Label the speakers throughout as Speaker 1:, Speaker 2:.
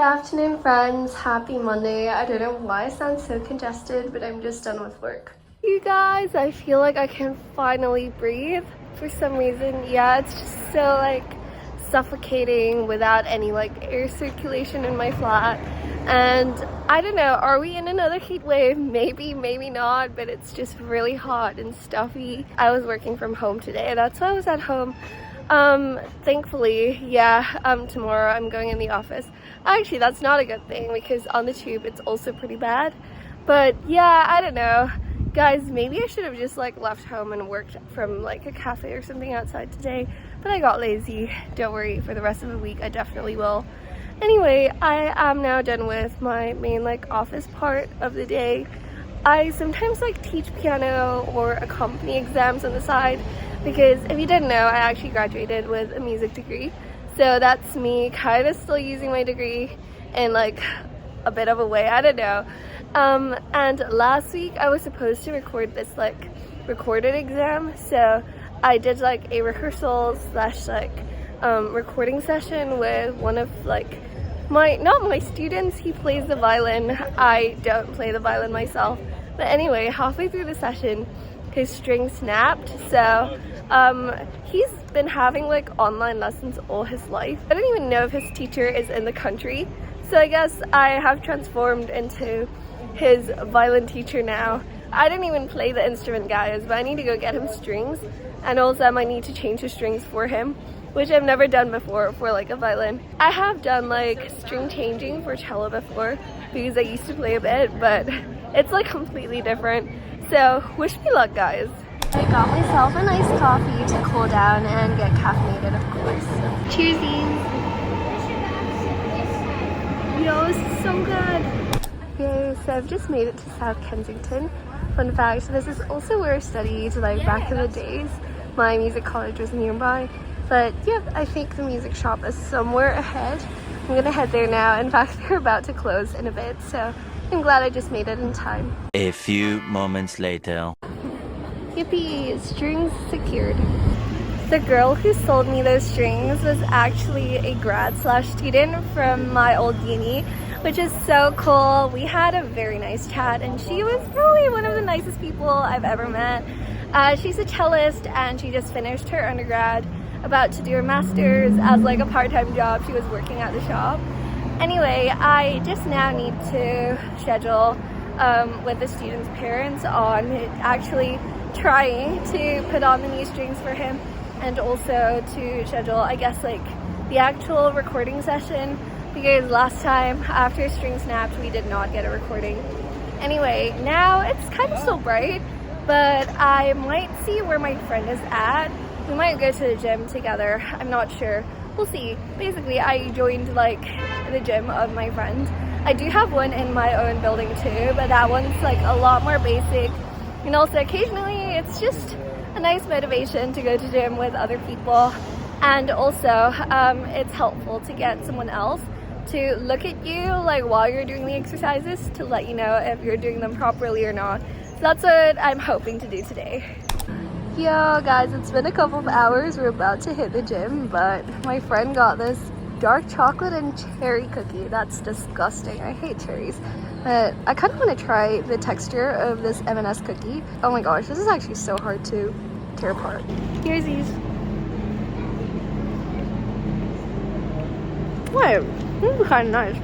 Speaker 1: afternoon, friends. Happy Monday. I don't know why I sound so congested, but I'm just done with work. You guys, I feel like I can finally breathe for some reason. Yeah, it's just so like suffocating without any like air circulation in my flat. And I don't know, are we in another heat wave? Maybe, maybe not, but it's just really hot and stuffy. I was working from home today. That's why I was at home. Thankfully, tomorrow I'm going in the office. Actually, that's not a good thing because on the tube it's also pretty bad. But yeah, I don't know. Guys, maybe I should have just like left home and worked from like a cafe or something outside today, but I got lazy. Don't worry, for the rest of the week I definitely will. Anyway, I am now done with my main like office part of the day. I sometimes like teach piano or accompany exams on the side because if you didn't know, I actually graduated with a music degree. So that's me kind of still using my degree in like a bit of a way, I don't know. And last week I was supposed to record this like recorded exam. So I did like a rehearsal slash like recording session with one of like not my students. He plays the violin. I don't play the violin myself. But anyway, halfway through the session, his string snapped. So he's been having like online lessons all his life. I don't even know if his teacher is in the country. So I guess I have transformed into his violin teacher now. I didn't even play the instrument, guys, but I need to go get him strings. And also I might need to change the strings for him, which I've never done before for like a violin. I have done like string changing for cello before because I used to play a bit, but it's like completely different. So wish me luck, guys. I got myself a nice coffee to cool down and get caffeinated, of course. Cheersies! Yo, this is so good! Okay, so I've just made it to South Kensington. Fun fact, this is also where I studied like back in the days. My music college was nearby. But yep, I think the music shop is somewhere ahead. I'm gonna head there now. In fact, they're about to close in a bit, so I'm glad I just made it in time.
Speaker 2: A few moments later.
Speaker 1: Yippee! Strings secured. The girl who sold me those strings was actually a grad / student from my old uni, which is so cool. We had a very nice chat and she was probably one of the nicest people I've ever met. She's a cellist and she just finished her undergrad, about to do her master's as like a part-time job. She was working at the shop. Anyway, I just now need to schedule with the student's parents on actually trying to put on the new strings for him, and also to schedule, I guess, like the actual recording session, because last time after string snapped we did not get a recording. Anyway, now it's kind of still bright, but I might see where my friend is at. We might go to the gym together, I'm not sure, we'll see. Basically, I joined like the gym of my friend. I do have one in my own building too, but that one's like a lot more basic, and also occasionally it's just a nice motivation to go to gym with other people. And also it's helpful to get someone else to look at you like while you're doing the exercises to let you know if you're doing them properly or not. So that's what I'm hoping to do today. Yo guys, it's been a couple of hours. We're about to hit the gym, but my friend got this dark chocolate and cherry cookie. That's disgusting. I hate cherries. But I kind of want to try the texture of this M&S cookie. Oh my gosh, this is actually so hard to tear apart. Here's these. What? This is kind of nice.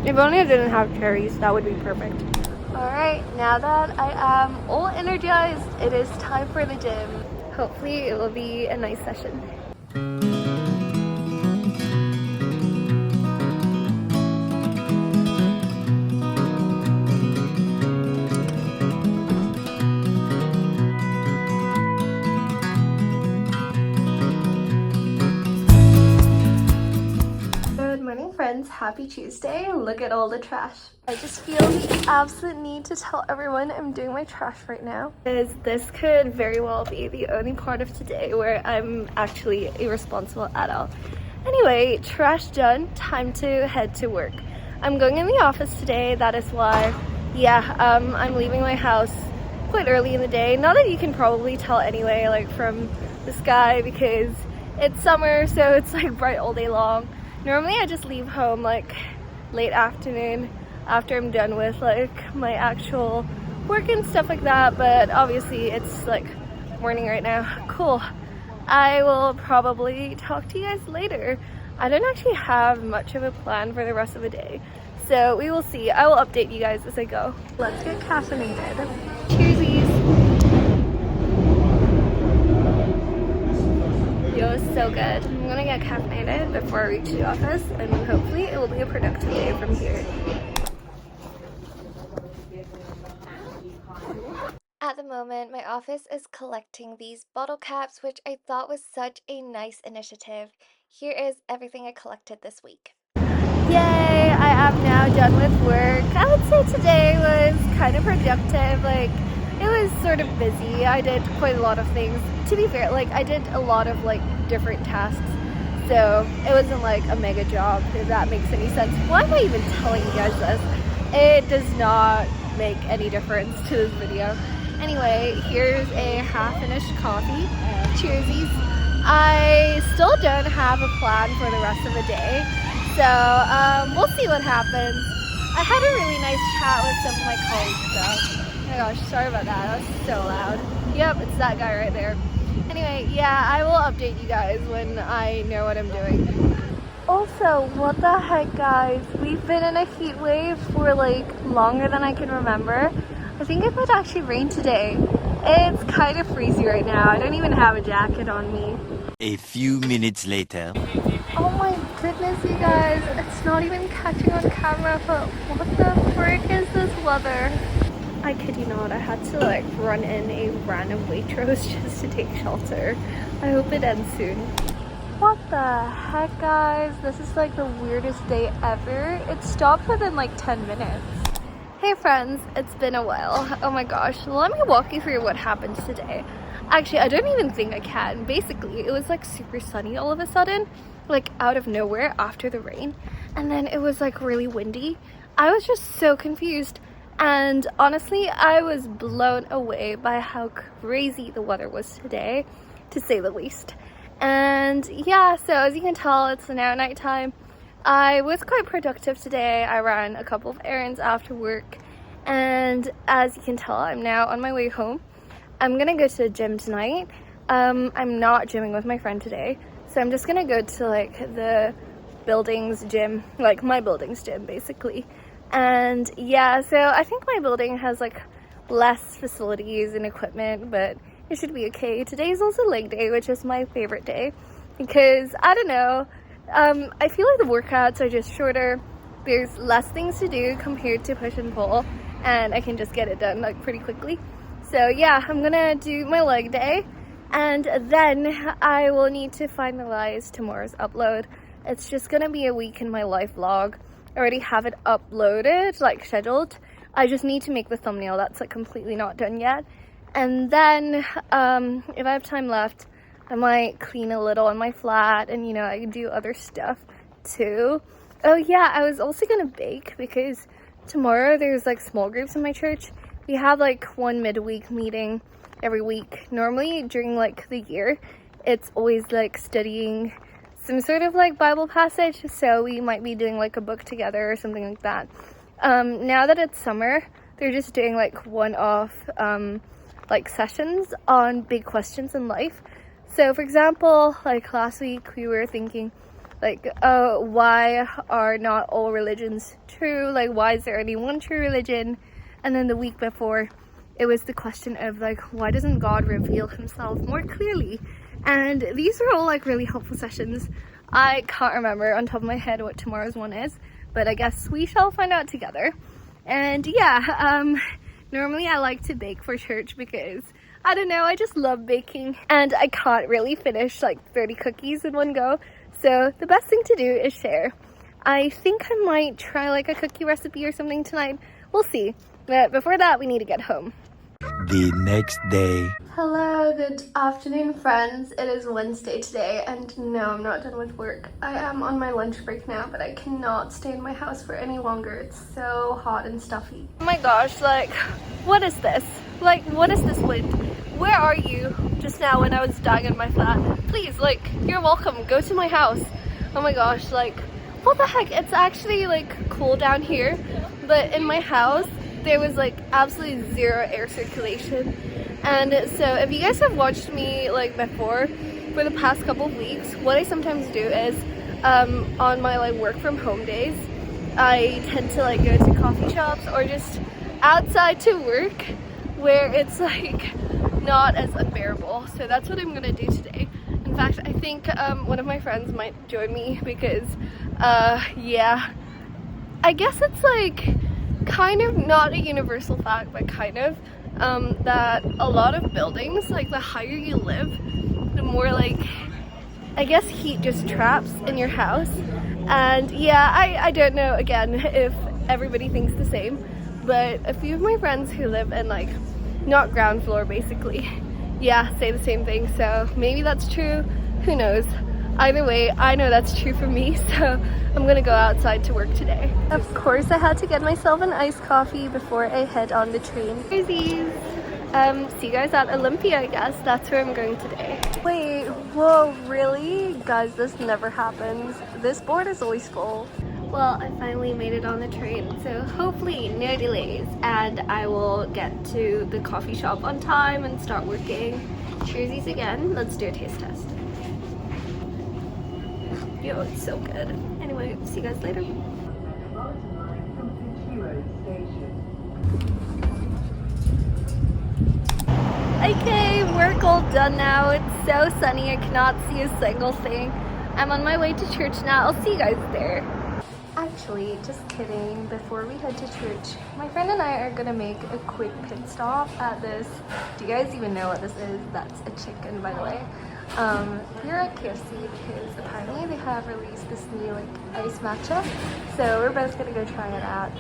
Speaker 1: If only I didn't have cherries, that would be perfect. Alright, now that I am all energized, it is time for the gym. Hopefully it will be a nice session. Friends, happy Tuesday. Look at all the trash. I just feel the absolute need to tell everyone I'm doing my trash right now, because this could very well be the only part of today where I'm actually a responsible adult. Anyway, trash done, time to head to work. I'm going in the office today, that is why, I'm leaving my house quite early in the day. Not that you can probably tell anyway, like from the sky, because it's summer, so it's like bright all day long. Normally I just leave home like late afternoon after I'm done with like my actual work and stuff like that, but obviously it's like morning right now. Cool. I will probably talk to you guys later. I don't actually have much of a plan for the rest of the day, so we will see. I will update you guys as I go. Let's get caffeinated. Cheersies. Yo, so good. I'm gonna get caffeinated before I reach the office, and hopefully it will be a productive day from here. At the moment, my office is collecting these bottle caps, which I thought was such a nice initiative. Here is everything I collected this week. Yay! I am now done with work. I would say today was kind of productive. Like, it was sort of busy. I did quite a lot of things. To be fair, like, I did a lot of like different tasks. So it wasn't like a mega job, if that makes any sense. Why am I even telling you guys this? It does not make any difference to this video. Anyway, here's a half-finished coffee. Cheersies. I still don't have a plan for the rest of the day, so we'll see what happens. I had a really nice chat with some of my colleagues though. Oh my gosh, sorry about that. That was so loud. Yep, it's that guy right there. Anyway, yeah, I will update you guys when I know what I'm doing. Also, what the heck, guys? We've been in a heat wave for like longer than I can remember. I think it might actually rain today. It's kind of freezy right now. I don't even have a jacket on me.
Speaker 2: A few minutes later.
Speaker 1: Oh my goodness, you guys. It's not even catching on camera, but what the frick is this weather? I kid you not, I had to like run in a random Waitrose just to take shelter. I hope it ends soon. What the heck, guys? This is like the weirdest day ever. It stopped within like 10 minutes. Hey friends, it's been a while. Oh my gosh, let me walk you through what happened today. Actually, I don't even think I can. Basically, it was like super sunny all of a sudden, like out of nowhere after the rain. And then it was like really windy. I was just so confused. And honestly, I was blown away by how crazy the weather was today, to say the least. And yeah, so as you can tell, it's now nighttime. I was quite productive today. I ran a couple of errands after work, and as you can tell, I'm now on my way home. I'm gonna go to the gym tonight. I'm not gymming with my friend today, so I'm just gonna go to like the building's gym, like my building's gym basically. And yeah, so I think my building has like less facilities and equipment, but it should be okay. Today's also leg day, which is my favorite day because I don't know, I feel like the workouts are just shorter. There's less things to do compared to push and pull, and I can just get it done like pretty quickly. So yeah, I'm gonna do my leg day, and then I will need to finalize tomorrow's upload. It's just gonna be a week in my life vlog. I already have it uploaded, like scheduled. I just need to make the thumbnail. That's like completely not done yet. And then if I have time left, I might clean a little in my flat, and you know, I can do other stuff too. Oh yeah, I was also gonna bake because tomorrow there's like small groups in my church. We have like one midweek meeting every week. Normally during like the year, it's always like studying some sort of like Bible passage, so we might be doing like a book together or something like that. Now that it's summer, they're just doing like one-off like sessions on big questions in life. So for example, like last week we were thinking like, why are not all religions true? Like, why is there only one true religion? And then the week before, it was the question of like, why doesn't God reveal himself more clearly? And these are all like really helpful sessions. I can't remember on top of my head what tomorrow's one is, but I guess we shall find out together. And yeah, normally I like to bake for church because I don't know, I just love baking, and I can't really finish like 30 cookies in one go. So the best thing to do is share. I think I might try like a cookie recipe or something tonight. We'll see. But before that, we need to get home.
Speaker 2: The next day.
Speaker 1: Hello, good afternoon friends. It is Wednesday today, and no, I'm not done with work. I am on my lunch break now, but I cannot stay in my house for any longer. It's so hot and stuffy. Oh my gosh, like, what is this? Like, what is this wind? Where are you just now when I was dying in my flat? Please, like, you're welcome. Go to my house. Oh my gosh, like, What the heck? It's actually like cool down here, but in my house there was like absolutely zero air circulation. And so if you guys have watched me like before for the past couple of weeks, what I sometimes do is on my like work from home days, I tend to like go to coffee shops or just outside to work where it's like not as unbearable. So that's what I'm gonna do today. In fact, I think one of my friends might join me because yeah, I guess it's like kind of not a universal fact, but kind of that a lot of buildings, like the higher you live, the more like I guess heat just traps in your house. And yeah, I don't know again if everybody thinks the same, but a few of my friends who live in like not ground floor basically, yeah, say the same thing. So maybe that's true, who knows. Either way, I know that's true for me, so I'm gonna go outside to work today. Of course, I had to get myself an iced coffee before I head on the train. Crazies! See you guys at Olympia, I guess. That's where I'm going today. Wait, whoa, really? Guys, this never happens. This board is always full. Well, I finally made it on the train, so hopefully no delays, and I will get to the coffee shop on time and start working. Cheersies again. Let's do a taste test. Yo, it's so good. Anyway, see you guys later. Okay, work all done now. It's so sunny, I cannot see a single thing. I'm on my way to church now. I'll see you guys there. Actually, just kidding. Before we head to church, my friend and I are gonna make a quick pit stop at this. Do you guys even know what this is? That's a chicken, by the way. We're at KFC because apparently they have released this new like ice matcha, so we're both gonna go try it out.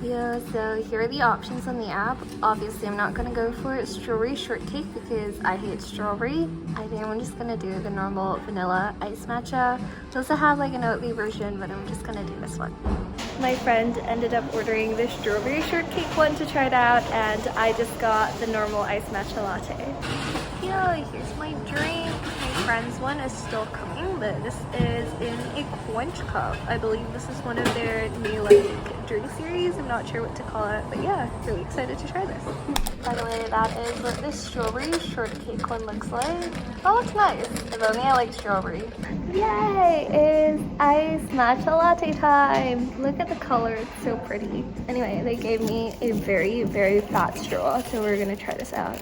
Speaker 1: Yeah, so here are the options on the app. Obviously I'm not gonna go for strawberry shortcake because I hate strawberry. I think I'm just gonna do the normal vanilla ice matcha. They also have like an Oatly version, but I'm just gonna do this one. My friend ended up ordering the strawberry shortcake one to try it out, and I just got the normal ice matcha latte. Yeah, here's my drink. My friend's one is still coming, but this is in a quench cup. I believe this is one of their new like drink series. I'm not sure what to call it, but yeah, really excited to try this. By the way, that is what this strawberry shortcake one looks like. Oh, it's nice. If only I like strawberry. Yay! It's ice matcha latte time. Look at the color, it's so pretty. Anyway, they gave me a very, very fat straw, so we're gonna try this out.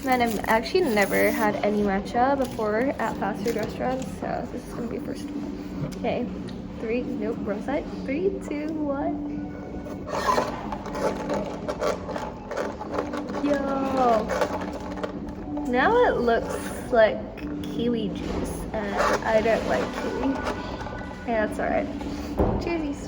Speaker 1: Man, I've actually never had any matcha before at fast food restaurants, so this is gonna be first. Okay, wrong side. 3, 2, 1. Yo! Now it looks like kiwi juice, and I don't like kiwi. Yeah, that's alright. Cheersies!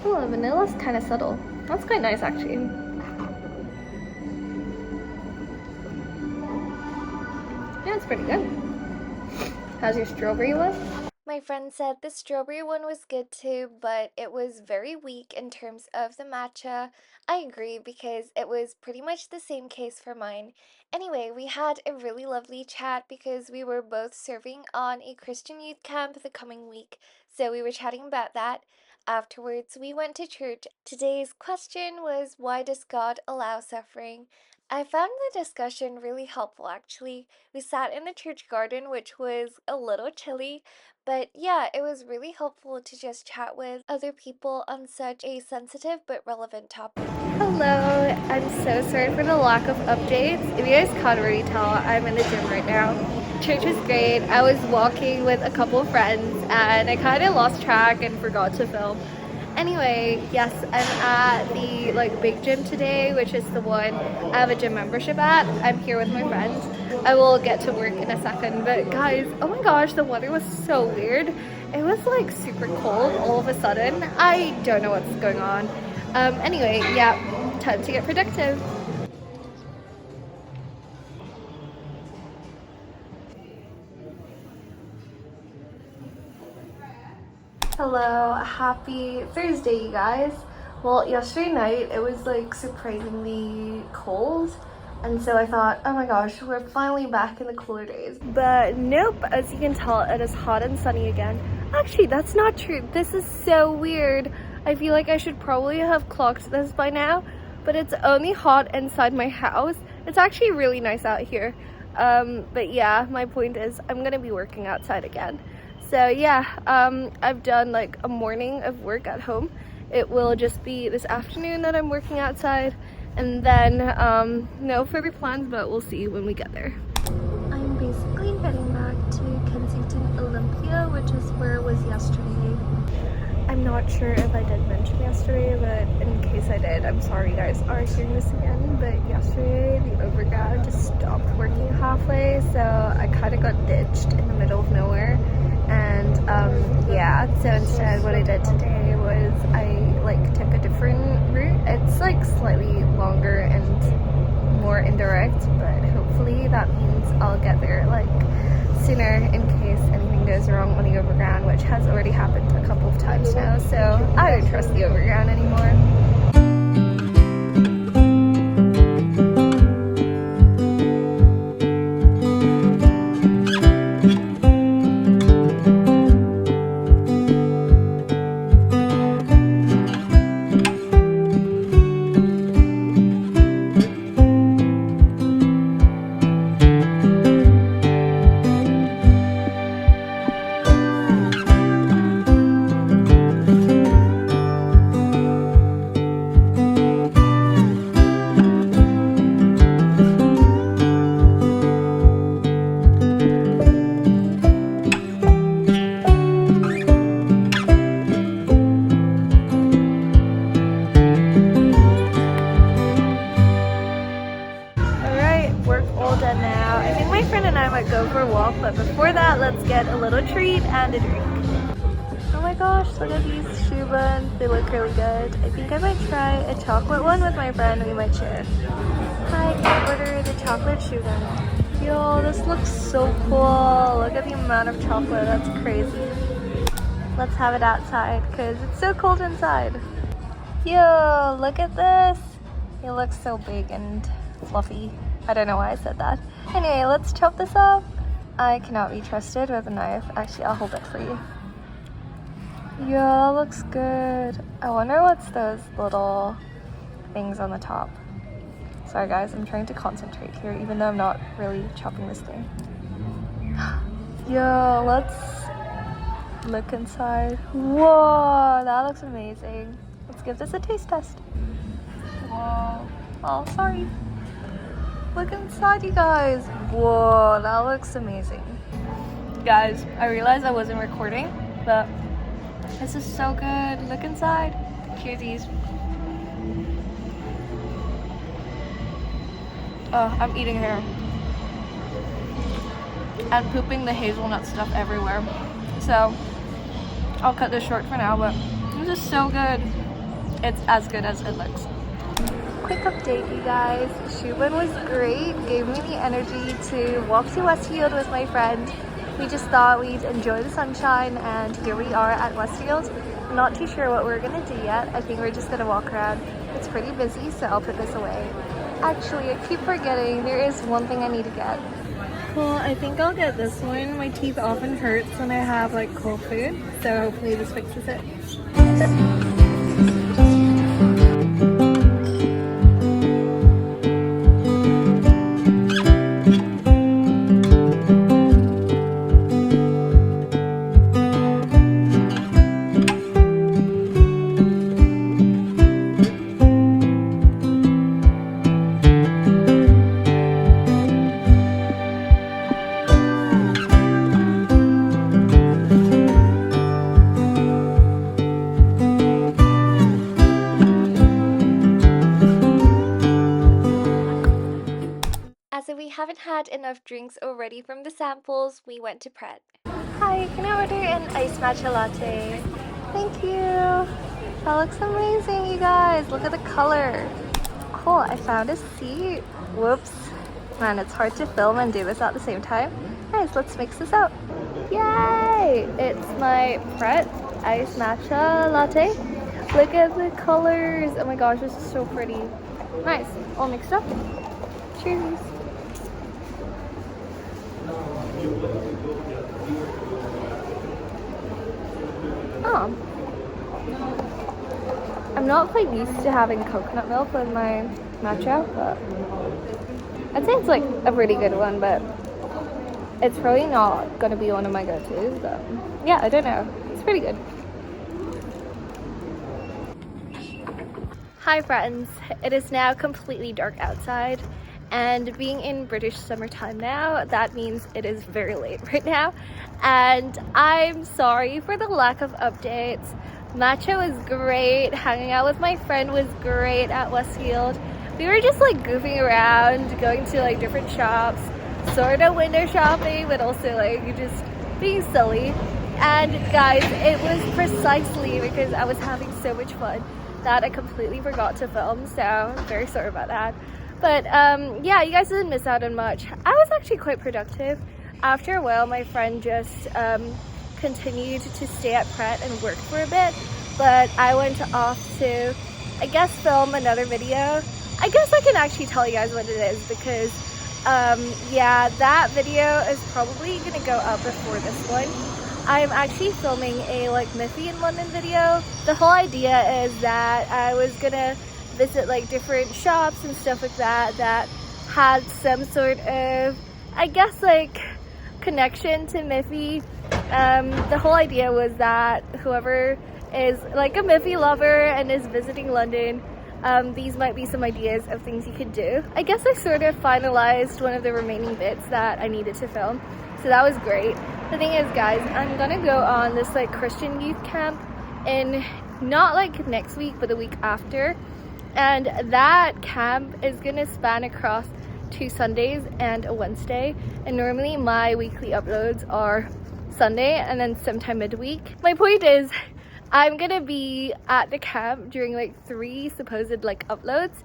Speaker 1: Oh, the vanilla's kind of subtle. That's quite nice, actually. Yeah, it's pretty good. How's your strawberry one? My friend said the strawberry one was good too, but it was very weak in terms of the matcha. I agree because it was pretty much the same case for mine. Anyway, we had a really lovely chat because we were both serving on a Christian youth camp the coming week, so we were chatting about that. Afterwards, we went to church. Today's question was, why does God allow suffering? I found the discussion really helpful actually. We sat in the church garden, which was a little chilly, but yeah, it was really helpful to just chat with other people on such a sensitive but relevant topic. Hello, I'm so sorry for the lack of updates. If you guys can't already tell, I'm in the gym right now. Church was great. I was walking with a couple of friends and I kind of lost track and forgot to film. Anyway, yes, I'm at the like big gym today, which is the one I have a gym membership at. I'm here with my friends. I will get to work in a second, but guys, oh my gosh, the weather was so weird. It was like super cold all of a sudden. I don't know what's going on. Anyway, yeah, time to get productive. Hello, happy Thursday, you guys. Well, yesterday night it was like surprisingly cold, And so I thought, oh my gosh, we're finally back in the cooler days. But nope, as you can tell, it is hot and sunny again. Actually, that's not true. This is so weird. I feel like I should probably have clocked this by now, but it's only hot inside my house. It's actually really nice out here. But yeah, my point is I'm gonna be working outside again. So yeah, I've done like a morning of work at home. It will just be this afternoon that I'm working outside, and then no further plans, but we'll see when we get there. I'm basically heading back to Kensington Olympia, which is where it was yesterday. I'm not sure if I did mention yesterday, but in case I did, I'm sorry you guys are hearing this again, but yesterday the overground just stopped working halfway, so I kind of got ditched in the middle of nowhere. And yeah, so instead what I did today was I like took a different route. It's like slightly longer and more indirect, but hopefully that means I'll get there like sooner in case anything goes wrong on the overground, which has already happened a couple of times now, so I don't trust the overground anymore. Go for a walk, but before that, let's get a little treat and a drink. Oh my gosh, look at these shoe buns. They look really good. I think I might try a chocolate one with my friend. We might share. Hi, can I order the chocolate shoe bun? Yo, this looks so cool. Look at the amount of chocolate. That's crazy. Let's have it outside because it's so cold inside. Yo, look at this. It looks so big and fluffy. I don't know why I said that. Anyway, let's chop this up. I cannot be trusted with a knife. Actually, I'll hold it for you. Yeah, looks good. I wonder what's those little things on the top. Sorry guys, I'm trying to concentrate here, even though I'm not really chopping this thing. Yo, let's look inside. Whoa, that looks amazing. Let's give this a taste test. Whoa. Oh, sorry. Look inside, you guys. Whoa, that looks amazing. Guys, I realized I wasn't recording, but this is so good. Look inside. Cuties. Oh, I'm eating here. And pooping the hazelnut stuff everywhere. So, I'll cut this short for now, but this is so good. It's as good as it looks. Quick update, you guys. Shubin was great, gave me the energy to walk to Westfield with my friend. We just thought we'd enjoy the sunshine, and here we are at Westfield. I'm not too sure what we're gonna do yet. I think we're just gonna walk around. It's pretty busy, so I'll put this away. Actually, I keep forgetting there is one thing I need to get. Well, I think I'll get this one. My teeth often hurts when I have like cold food, so hopefully this fixes it. We haven't had enough drinks already from the samples, we went to Pret. Hi, can I order an iced matcha latte? Thank you. That looks amazing, you guys. Look at the color. Cool, I found a seat. Whoops. Man, it's hard to film and do this at the same time. Guys, let's mix this up. Yay! It's my Pret iced matcha latte. Look at the colors. Oh my gosh, this is so pretty. Nice. All mixed up. Cheers. Oh. I'm not quite used to having coconut milk with my matcha, but I'd say it's like a really good one, but it's probably not going to be one of my go-tos, but yeah, I don't know. It's pretty good. Hi friends, it is now completely dark outside, and being in British summertime now, that means it is very late right now, and I'm sorry for the lack of updates. Matcha was great, hanging out with my friend was great at Westfield. We were just like goofing around, going to like different shops, sort of window shopping, but also like just being silly. And guys, it was precisely because I was having so much fun that I completely forgot to film, so I'm very sorry about that. But yeah, you guys didn't miss out on much. I was actually quite productive. After a while, my friend just continued to stay at Pret and work for a bit, but I went off to, I guess, film another video. I guess I can actually tell you guys what it is because yeah, that video is probably gonna go up before this one. I'm actually filming a like Miffy in London video. The whole idea is that I was gonna visit like different shops and stuff like that that had some sort of, I guess, like connection to Miffy. The whole idea was that whoever is like a Miffy lover and is visiting London, these might be some ideas of things you could do. I guess I sort of finalized one of the remaining bits that I needed to film, so that was great. The thing is, guys, I'm gonna go on this like Christian youth camp in not like next week but the week after, and that camp is gonna span across 2 Sundays and a Wednesday, and normally my weekly uploads are Sunday and then sometime midweek. My point is, I'm gonna be at the camp during like 3 supposed like uploads,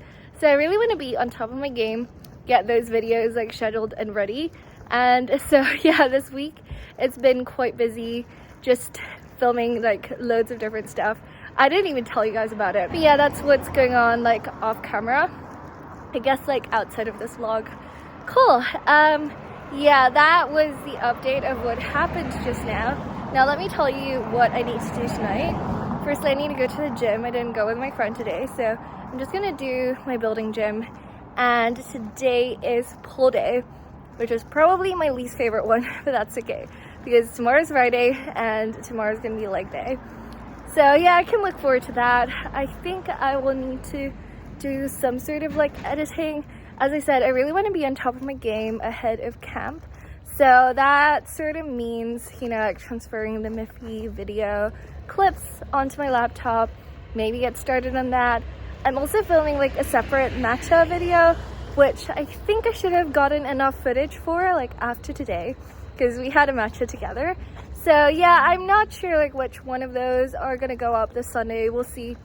Speaker 1: so I really want to be on top of my game, get those videos like scheduled and ready. And so yeah, this week it's been quite busy just filming like loads of different stuff. I didn't even tell you guys about it, but yeah, that's what's going on like off camera, I guess, like outside of this vlog. Cool. Yeah, that was the update of what happened just now. Now let me tell you what I need to do tonight. Firstly, I need to go to the gym. I didn't go with my friend today, so I'm just gonna do my building gym. And today is pull day, which is probably my least favorite one, but that's okay because tomorrow's Friday and tomorrow's gonna be leg day. So yeah, I can look forward to that. I think I will need to do some sort of like editing. As I said, I really want to be on top of my game ahead of camp. So that sort of means, you know, like transferring the Miffy video clips onto my laptop, maybe get started on that. I'm also filming like a separate matcha video, which I think I should have gotten enough footage for like after today because we had a matcha together. So yeah, I'm not sure like which one of those are gonna go up this Sunday. We'll see.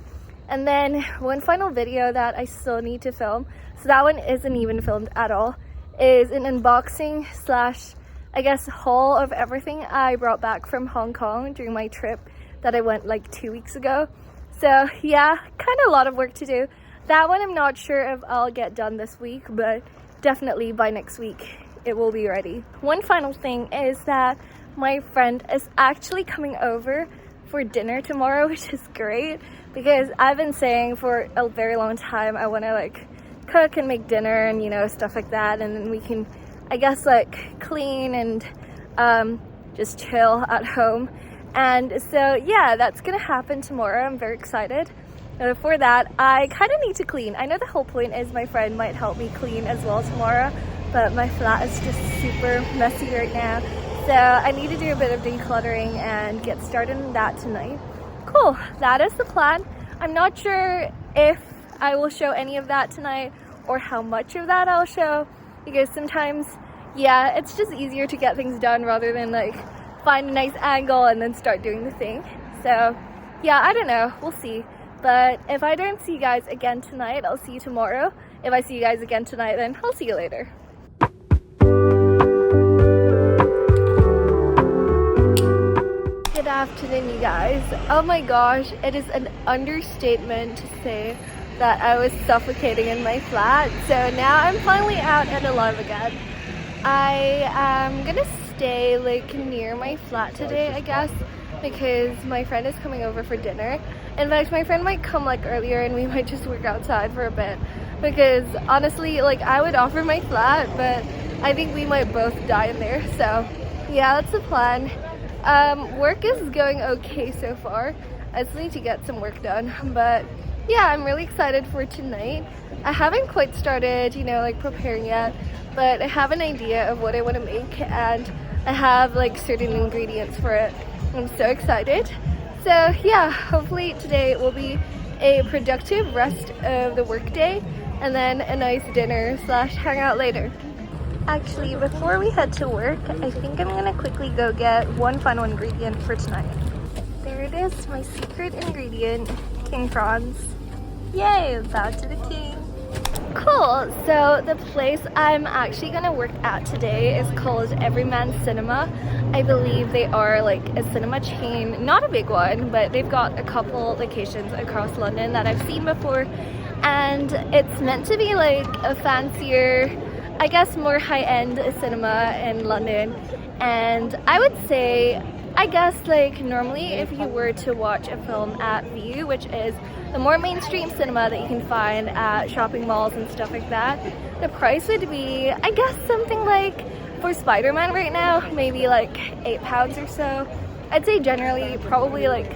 Speaker 1: And then one final video that I still need to film, so that one isn't even filmed at all, is an unboxing slash, I guess, haul of everything I brought back from Hong Kong during my trip that I went like 2 weeks ago. So yeah, kind of a lot of work to do. That one I'm not sure if I'll get done this week, but definitely by next week it will be ready. One final thing is that my friend is actually coming over for dinner tomorrow, which is great because I've been saying for a very long time I want to like cook and make dinner and, you know, stuff like that, and then we can, I guess, like clean and just chill at home. And so yeah, that's gonna happen tomorrow. I'm very excited. For that, I kind of need to clean. I know the whole point is my friend might help me clean as well tomorrow, but my flat is just super messy right now, so I need to do a bit of decluttering and get started on that tonight. Cool, that is the plan. I'm not sure if I will show any of that tonight or how much of that I'll show, because sometimes, yeah, it's just easier to get things done rather than like find a nice angle and then start doing the thing. So yeah, I don't know, we'll see. But if I don't see you guys again tonight, I'll see you tomorrow. If I see you guys again tonight, then I'll see you later. Good afternoon, you guys. Oh my gosh, it is an understatement to say that I was suffocating in my flat. So now I'm finally out and alive again. I am gonna stay like near my flat today, I guess, because my friend is coming over for dinner. In fact, my friend might come like earlier and we might just work outside for a bit, because honestly, like, I would offer my flat, but I think we might both die in there. So yeah, that's the plan. Work is going okay so far. I still need to get some work done, but yeah, I'm really excited for tonight. I haven't quite started, you know, like preparing yet, but I have an idea of what I want to make, and I have like certain ingredients for it. I'm so excited. So yeah, hopefully today will be a productive rest of the workday, and then a nice dinner / hangout later. Actually, before we head to work, I think I'm gonna quickly go get one final ingredient for tonight. There it is, my secret ingredient, king prawns. Yay, bow to the king. Cool, so the place I'm actually gonna work at today is called Everyman Cinema. I believe they are like a cinema chain, not a big one, but they've got a couple locations across London that I've seen before, and it's meant to be like a fancier, I guess more high-end cinema in London. And I would say, I guess like normally if you were to watch a film at View, which is the more mainstream cinema that you can find at shopping malls and stuff like that, the price would be, I guess, something like, for Spider-Man right now, maybe like £8 or so. I'd say generally probably like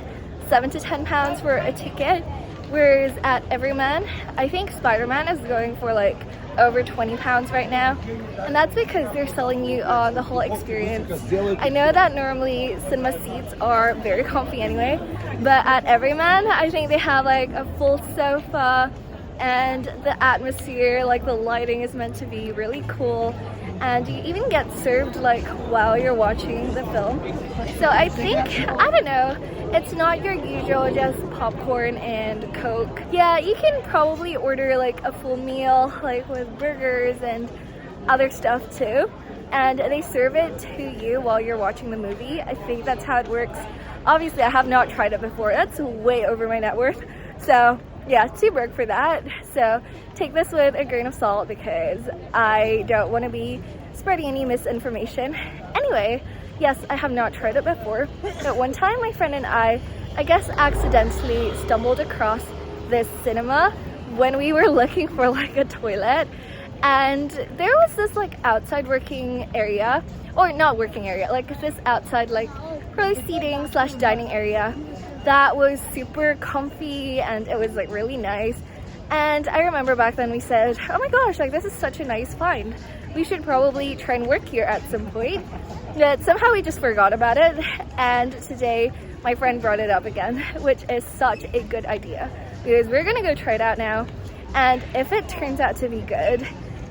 Speaker 1: £7 to £10 for a ticket, whereas at Everyman, I think Spider-Man is going for like over £20 right now, and that's because they're selling you on the whole experience. I know that normally cinema seats are very comfy anyway, but at Everyman I think they have like a full sofa, and the atmosphere, like the lighting is meant to be really cool, and you even get served like while you're watching the film. So I think, I don't know, it's not your usual just popcorn and Coke. Yeah, you can probably order like a full meal, like with burgers and other stuff too, and they serve it to you while you're watching the movie. I think that's how it works. Obviously I have not tried it before, that's way over my net worth, so yeah, too broke for that. So take this with a grain of salt, because I don't want to be spreading any misinformation. Anyway, yes, I have not tried it before, but one time my friend and I guess accidentally stumbled across this cinema when we were looking for like a toilet, and there was this like outside working area, or not working area, like this outside like probably seating / dining area that was super comfy, and it was like really nice. And I remember back then we said, oh my gosh, like this is such a nice find, we should probably try and work here at some point. But somehow we just forgot about it, and today my friend brought it up again, which is such a good idea, because we're gonna go try it out now, and if it turns out to be good,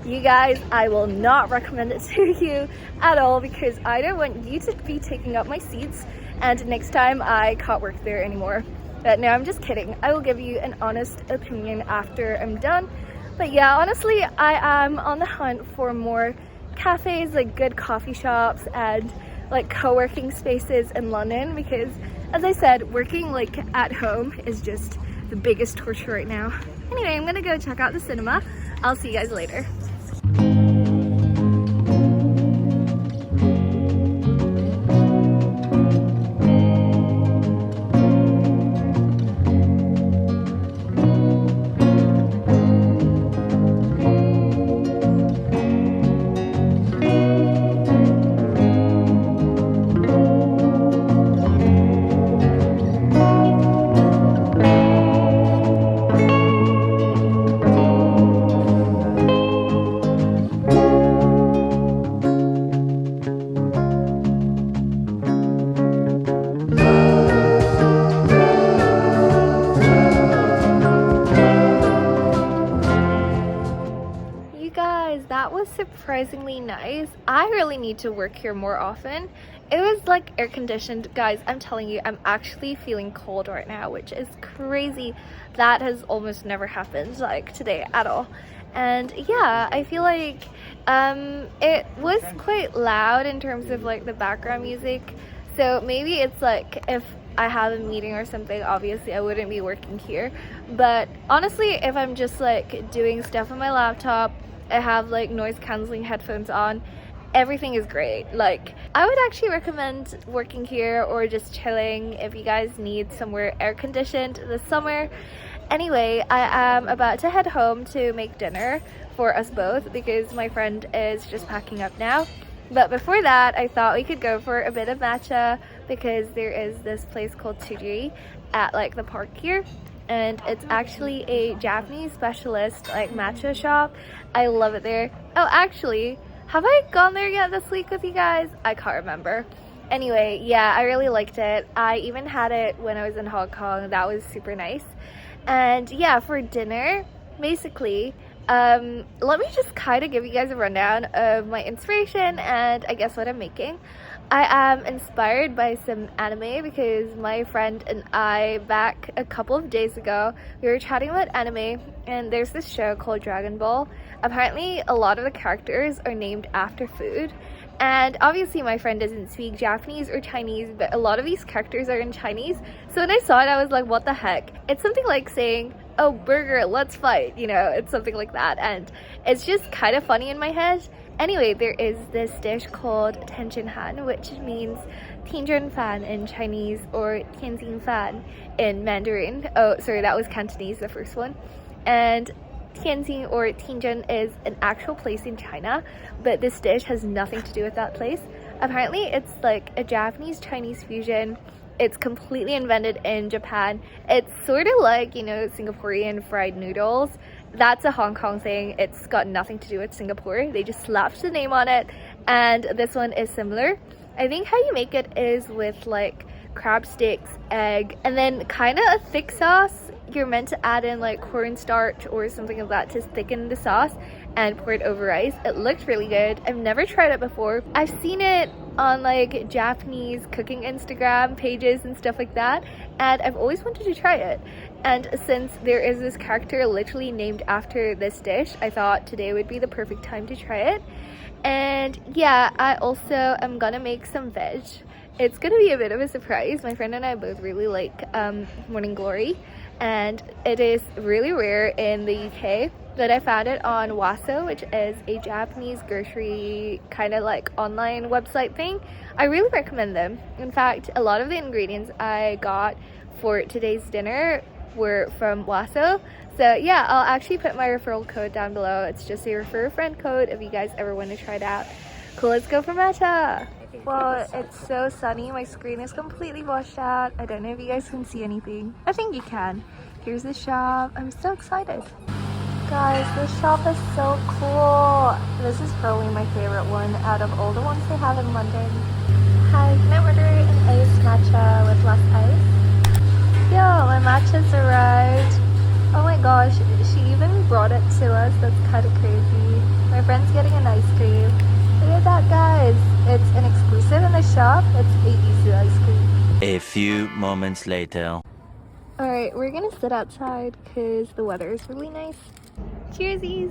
Speaker 1: you guys, I will not recommend it to you at all, because I don't want you to be taking up my seats and next time I can't work there anymore. But no, I'm just kidding. I will give you an honest opinion after I'm done. But yeah, honestly, I am on the hunt for more cafes, like good coffee shops and like co-working spaces in London, because as I said, working like at home is just the biggest torture right now. Anyway, I'm gonna go check out the cinema. I'll see you guys later. That was surprisingly nice. I really need to work here more often. It was like air conditioned. Guys, I'm telling you, I'm actually feeling cold right now, which is crazy. That has almost never happened like today at all. And yeah, I feel like it was quite loud in terms of like the background music. So maybe it's like if
Speaker 3: I have a meeting or something, obviously I wouldn't be working here. But honestly, if I'm just like doing stuff on my laptop, I have like noise cancelling headphones on, everything is great. Like, I would actually recommend working here or just chilling if you guys need somewhere air conditioned this summer. Anyway, I am about to head home to make dinner for us both because my friend is just packing up now. But before that, I thought we could go for a bit of matcha because there is this place called Tsuji at like the park here, and it's actually a Japanese specialist like matcha shop. I love it there. Oh, actually, have I gone there yet this week with you guys? I can't remember. Anyway, yeah, I really liked it. I even had it when I was in Hong Kong. That was super nice. And yeah, for dinner, basically, let me just kind of give you guys a rundown of my inspiration and I guess what I'm making. I am inspired by some anime because my friend and I, back a couple of days ago, we were chatting about anime, and there's this show called Dragon Ball. Apparently a lot of the characters are named after food, and obviously my friend doesn't speak Japanese or Chinese, but a lot of these characters are in Chinese. So when I saw it, I was like, what the heck? It's something like saying, oh, burger, let's fight, you know, it's something like that, and it's just kind of funny in my head. Anyway, there is this dish called Tianjin Han, which means Tianjin Fan in Chinese or Tianjin Fan in Mandarin. Oh, sorry, that was Cantonese, the first one. And Tianjin or Tianjin is an actual place in China, but this dish has nothing to do with that place. Apparently, it's like a Japanese-Chinese fusion. It's completely invented in Japan. It's sort of like, you know, Singaporean fried noodles. That's a Hong Kong thing. It's got nothing to do with Singapore. They just slapped the name on it, and this one is similar. I think how you make it is with like crab sticks, egg, and then kind of a thick sauce. You're meant to add in like cornstarch or something like that to thicken the sauce and pour it over rice. It looked really good. I've never tried it before. I've seen it on like Japanese cooking Instagram pages and stuff like that, and I've always wanted to try it. And since there is this character literally named after this dish, I thought today would be the perfect time to try it. And yeah, I also am gonna make some veg. It's gonna be a bit of a surprise. My friend and I both really like Morning Glory, and it is really rare in the UK, but I found it on Waso, which is a Japanese grocery kind of like online website thing. I really recommend them. In fact, a lot of the ingredients I got for today's dinner were from Waso. So yeah, I'll actually put my referral code down below. It's just a refer a friend code if you guys ever want to try it out. Cool, let's go for matcha. Well, it's so sunny. My screen is completely washed out. I don't know if you guys can see anything. I think you can. Here's the shop. I'm so excited. Guys, this shop is so cool. This is probably my favorite one out of all the ones they have in London. Hi, can I order an iced matcha with less ice? Yo, my matcha's arrived. Oh my gosh, she even brought it to us. That's kind of crazy. My friend's getting an ice cream. Look at that, guys. It's an exclusive in the shop. It's a ice cream.
Speaker 2: A few moments later.
Speaker 3: Alright, we're gonna sit outside because the weather is really nice. Cheersies!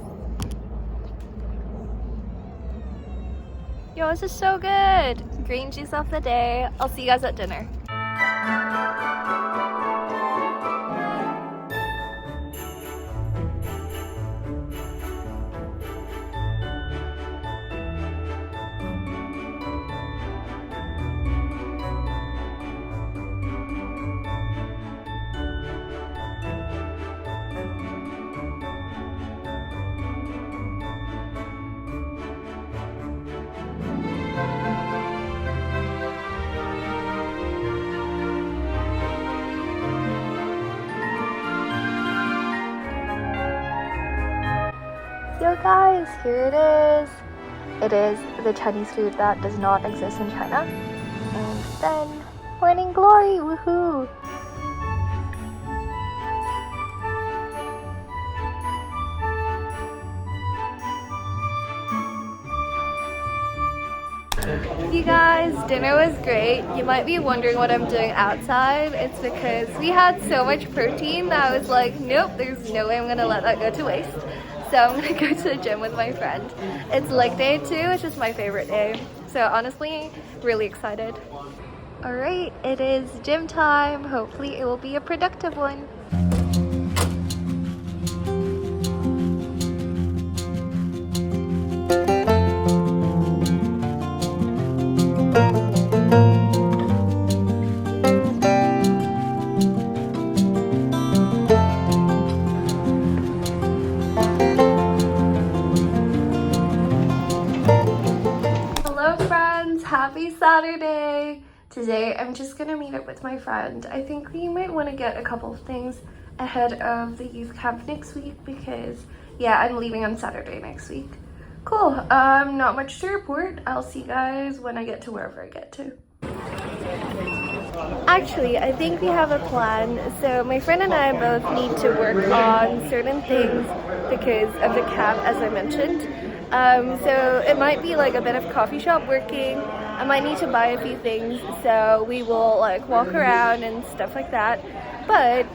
Speaker 3: Yo, this is so good! Green juice of the day. I'll see you guys at dinner. Yo guys, here it is. It is the Chinese food that does not exist in China. And then, Morning Glory, woohoo! You guys, dinner was great. You might be wondering what I'm doing outside. It's because we had so much protein that I was like, nope, there's no way I'm gonna let that go to waste. So I'm gonna go to the gym with my friend. It's leg day too, which is my favorite day. So honestly, really excited. Alright, it is gym time. Hopefully it will be a productive one.
Speaker 1: Hello friends, happy Saturday! Today I'm just gonna meet up with my friend. I think we might want to get a couple of things ahead of the youth camp next week because yeah, I'm leaving on Saturday next week. Cool, not much to report. I'll see you guys when I get to wherever I get to.
Speaker 3: Actually, I think we have a plan. So my friend and I both need to work on certain things because of the camp, as I mentioned. So it might be like a bit of coffee shop working. I might need to buy a few things, so we will like walk around and stuff like that. But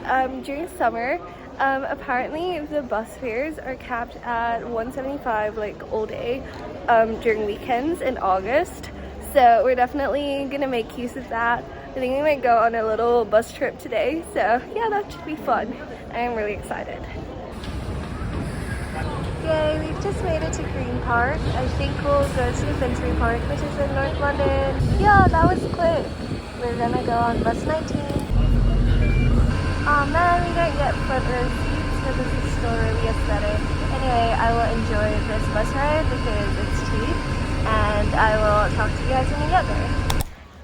Speaker 3: during summer, apparently the bus fares are capped at $175 like all day during weekends in August. So we're definitely gonna make use of that. I think we might go on a little bus trip today. So yeah, that should be fun. I'm really excited. Yay, we've just made it to Green Park. I think we'll go to Finsbury Park, which is in North London. Yeah, that was quick. We're gonna go on bus 19. Oh man, we didn't get front row seats, but this is still really aesthetic. Anyway, I will enjoy this bus ride because it's cheap, and I will talk to you guys when we get there.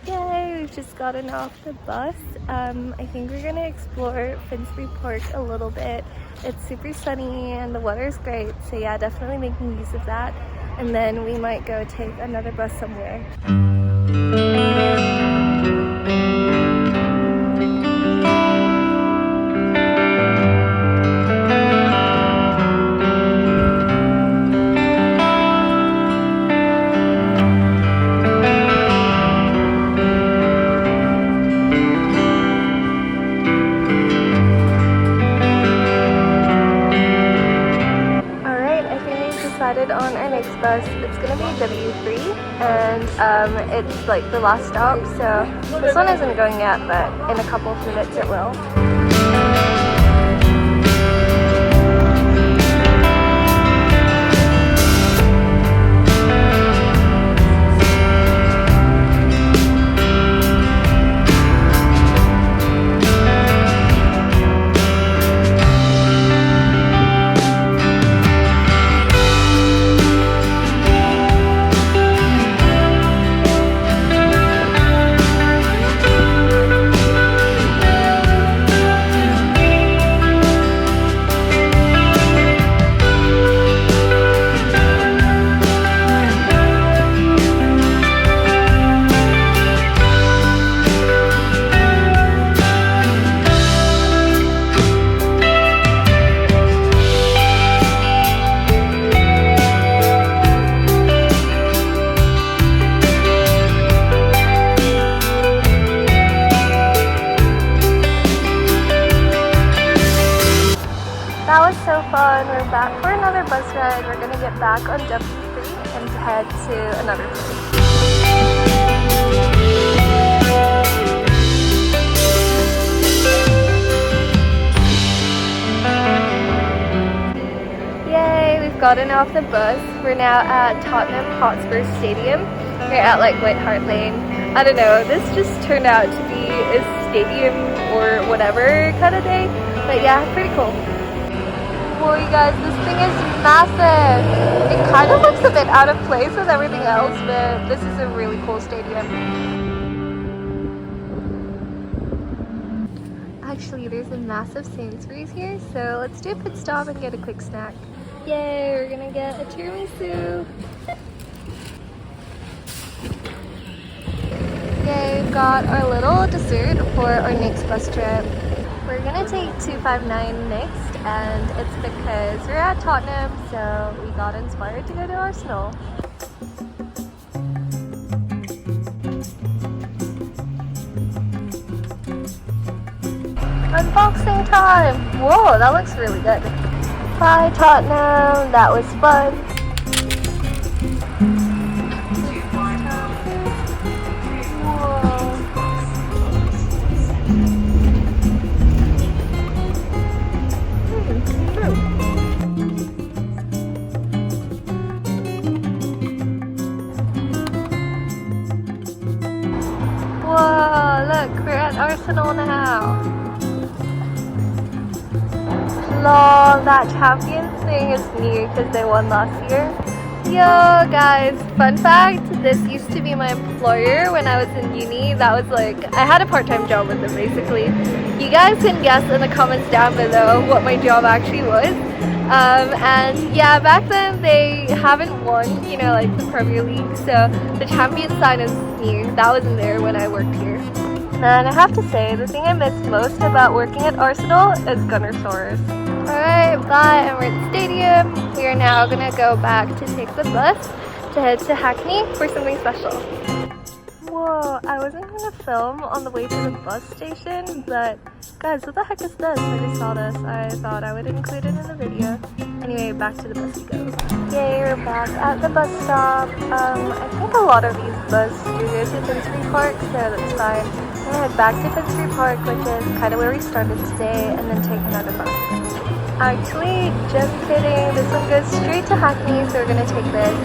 Speaker 3: Yay, we've just gotten off the bus. I think we're gonna explore Finsbury Park a little bit. It's super sunny and the weather's great, so yeah, definitely making use of that. And then we might go take another bus somewhere. On our next bus, it's gonna be W3, and it's like the last stop, so this one isn't going yet, but in a couple of minutes it will. That was so fun. We're back for another bus ride. We're gonna get back on W3 and head to another place. Yay, we've gotten off the bus. We're now at Tottenham Hotspur Stadium. We're at like White Hart Lane. I don't know, this just turned out to be a stadium or whatever kind of day. But yeah, pretty cool. Whoa, you guys, this thing is massive. It kind of looks a bit out of place with everything else, but this is a really cool stadium. Actually, there's a massive Sainsbury's here, so let's do a pit stop and get a quick snack. Yay, we're gonna get a tiramisu. Yay, we've got our little dessert for our next bus trip. We're gonna take 259 next, and it's because we're at Tottenham, so we got inspired to go to Arsenal. Unboxing time! Whoa, that looks really good. Bye Tottenham, that was fun. Whoa,
Speaker 1: Arsenal now. Lol, that Champions thing is new because they won last year. Yo guys, fun fact, this used to be my employer when I was in uni. That was like, I had a part-time job with them basically. You guys can guess in the comments down below what my job actually was. And yeah, back then they haven't won, you know, like the Premier League, so the Champions sign is new. That wasn't there when I worked here. And I have to say, the thing I miss most about working at Arsenal is Gunnersaurus. Alright, bye, and we're at the stadium. We are now gonna go back to take the bus to head to Hackney for something special. Whoa, I wasn't gonna film on the way to the bus station, but guys, what the heck is this? I just saw this. I thought I would include it in the video. Anyway, back to the bus we go. Yay, we're back at the bus stop. I think a lot of these buses do go to Finsbury Park, so that's fine. I'm gonna head back to Finsbury Park, which is kind of where we started today, and then take another bus. Actually, just kidding. This one goes straight to Hackney, so we're gonna take this.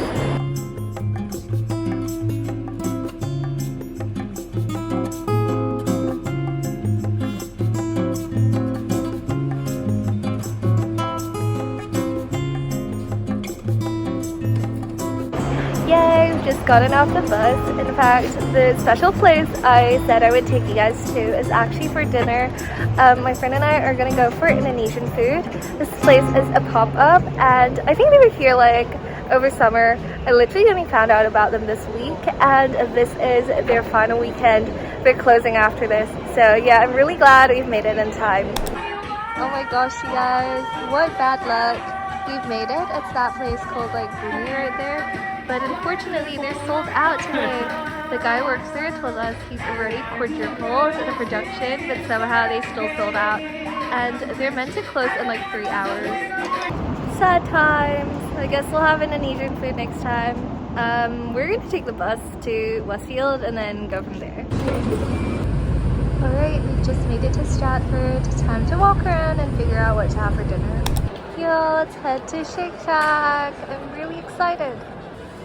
Speaker 1: Yay, we've just gotten off the bus. In fact, the special place I said I would take you guys to is actually for dinner. My friend and I are gonna go for Indonesian food. This place is a pop-up, and I think they were here like over summer. I literally only found out about them this week, and this is their final weekend. They're closing after this. So yeah, I'm really glad we've made it in time. Oh my gosh, you guys, what bad luck. We've made it. It's that place called like Bumi right there. But unfortunately, they're sold out today. The guy who works there told us he's already quadrupled the production, but somehow they still sold out. And they're meant to close in like 3 hours. Sad times. I guess we'll have Indonesian food next time. We're going to take the bus to Westfield and then go from there. Alright, we just made it to Stratford. Time to walk around and figure out what to have for dinner. Yo, let's head to Shake Shack. I'm really excited.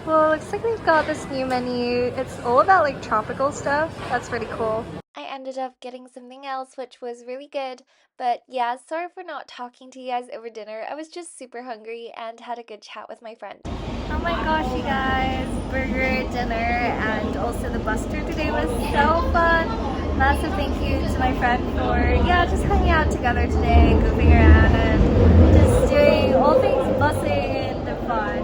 Speaker 1: Well, looks like we've got this new menu. It's all about like tropical stuff. That's pretty cool. I ended up getting something else which was really good. But yeah, sorry for not talking to you guys over dinner. I was just super hungry and had a good chat with my friend. Oh my gosh, you guys. Burger, dinner, and also the bus tour today was so fun. Massive thank you to my friend for, yeah, just hanging out together today, goofing around, and just doing all things busing and fun.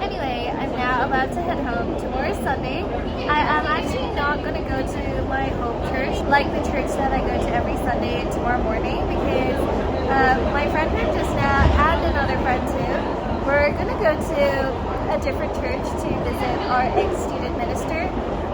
Speaker 1: Anyway, I'm now about to head home. Tomorrow's Sunday. I am actually not going to go to my home church, like the church that I go to every Sunday tomorrow morning, because my friend Justina and another friend too, we're going to go to a different church to visit our ex-student minister.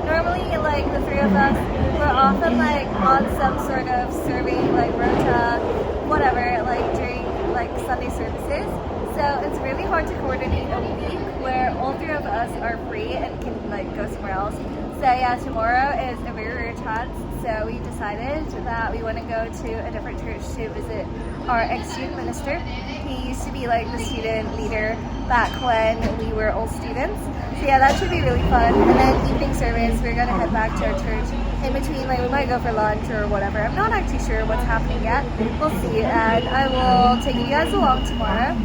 Speaker 1: Normally, like the three of us, we're often like on some sort of serving, like rota, whatever, like during like Sunday services. So it's really hard to coordinate a week where all three of us are free and can like go somewhere else. So yeah, tomorrow is a very rare chance. So we decided that we want to go to a different church to visit our ex-student minister. He used to be like the student leader back when we were all students. So yeah, that should be really fun. And then evening service, we're gonna head back to our church. In between, like we might go for lunch or whatever. I'm not actually sure what's happening yet. We'll see, and I will take you guys along tomorrow.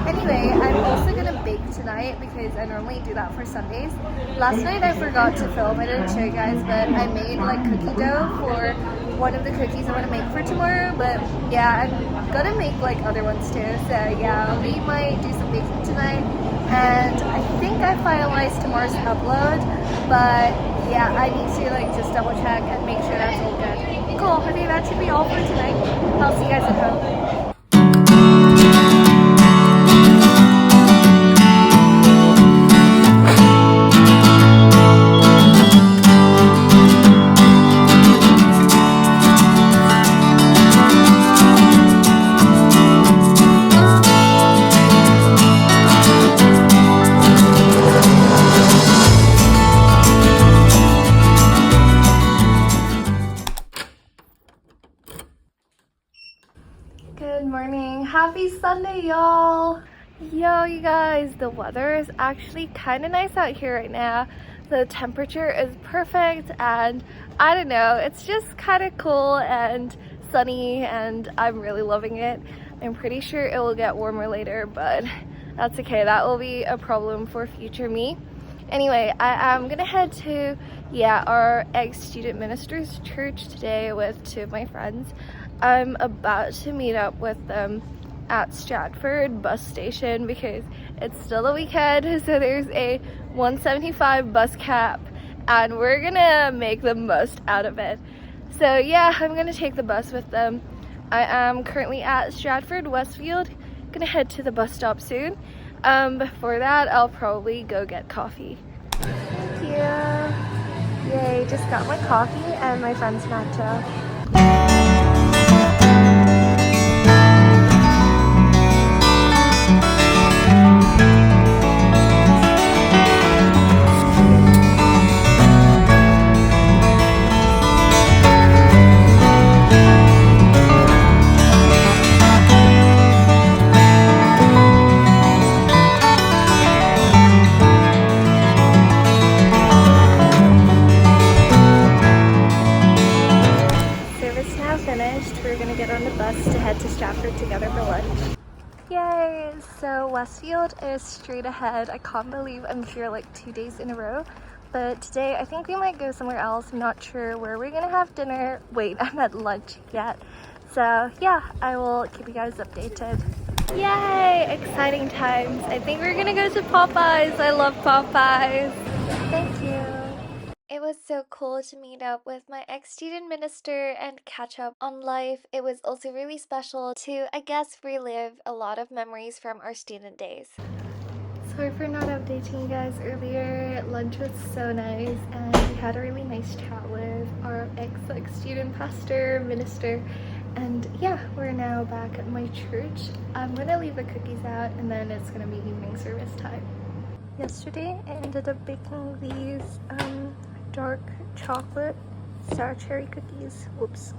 Speaker 1: Anyway, I'm also gonna bake tonight because I normally do that for Sundays. Last night I forgot to film. I didn't show you guys, but I made like cookie dough for one of the cookies I want to make for tomorrow. But yeah, I'm gonna make like other ones too. So yeah, we might do some baking tonight. And I think I finalized tomorrow's upload, but yeah, I need to like just double check and make sure that's all good. Cool, I think that should be all for tonight. I'll see you guys at home. Good morning. Happy Sunday, y'all. Yo, you guys, the weather is actually kind of nice out here right now. The temperature is perfect and
Speaker 3: I don't know, it's just kind of cool and sunny and I'm really loving it. I'm pretty sure it will get warmer later, but that's okay. That will be a problem for future me. Anyway, I am gonna head to our ex-student minister's church today with two of my friends. I'm about to meet up with them at Stratford bus station because it's still the weekend, so there's a 175 bus cap and we're gonna make the most out of it. So yeah, I'm gonna take the bus with them. I am currently at Stratford Westfield, gonna head to the bus stop soon. Before that, I'll probably go get coffee. Thank you. Yay, just got my coffee and my friend's matcha. We're gonna get on the bus to head to Stratford together for lunch. Yay! So Westfield is straight ahead. I can't believe I'm here like 2 days in a row. But today I think we might go somewhere else. I'm not sure where we're gonna have dinner. Wait, I'm at lunch yet. So yeah, I will keep you guys updated. Yay! Exciting times. I think we're gonna go to Popeyes. I love Popeyes. Thank you. It was so cool to meet up with my ex-student minister and catch up on life. It was also really special to, I guess, relive a lot of memories from our student days. Sorry for not updating you guys earlier. Lunch was so nice and we had a really nice chat with our ex-student pastor, minister. And yeah, we're now back at my church. I'm gonna leave the cookies out and then it's gonna be evening service time. Yesterday I ended up baking these dark chocolate sour cherry cookies. Whoops.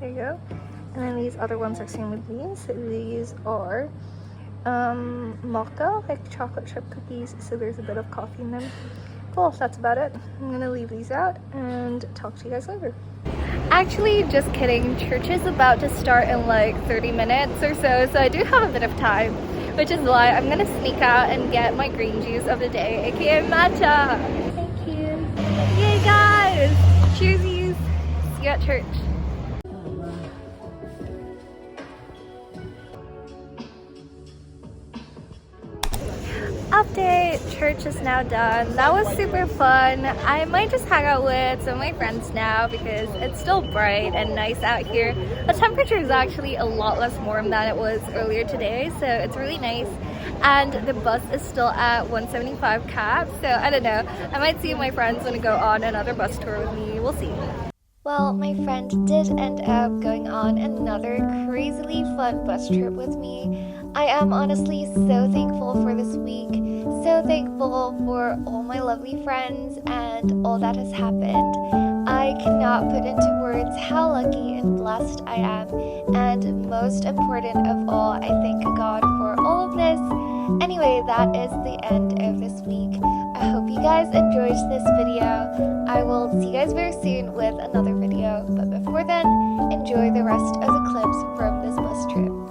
Speaker 3: There you go. And then these other ones are same with these. So these are mocha, like chocolate chip cookies. So there's a bit of coffee in them. Cool, that's about it. I'm gonna leave these out and talk to you guys later. Actually, just kidding. Church is about to start in like 30 minutes or so, so I do have a bit of time, which is why I'm gonna sneak out and get my green juice of the day, aka matcha. Thank you. Yay guys! Cheersies! See you at church. Update! Church is now done. That was super fun. I might just hang out with some of my friends now because it's still bright and nice out here. The temperature is actually a lot less warm than it was earlier today, so it's really nice. And the bus is still at 175 cap, so I don't know. I might see if my friends want to go on another bus tour with me. We'll see. Well, my friend did end up going on another crazily fun bus trip with me. I am honestly so thankful for this week, so thankful for all my lovely friends and all that has happened. I cannot put into words how lucky and blessed I am, and most important of all, I thank God for all of this. Anyway, that is the end of this week. I hope you guys enjoyed this video. I will see you guys very soon with another video, but before then, enjoy the rest of the clips from this bus trip.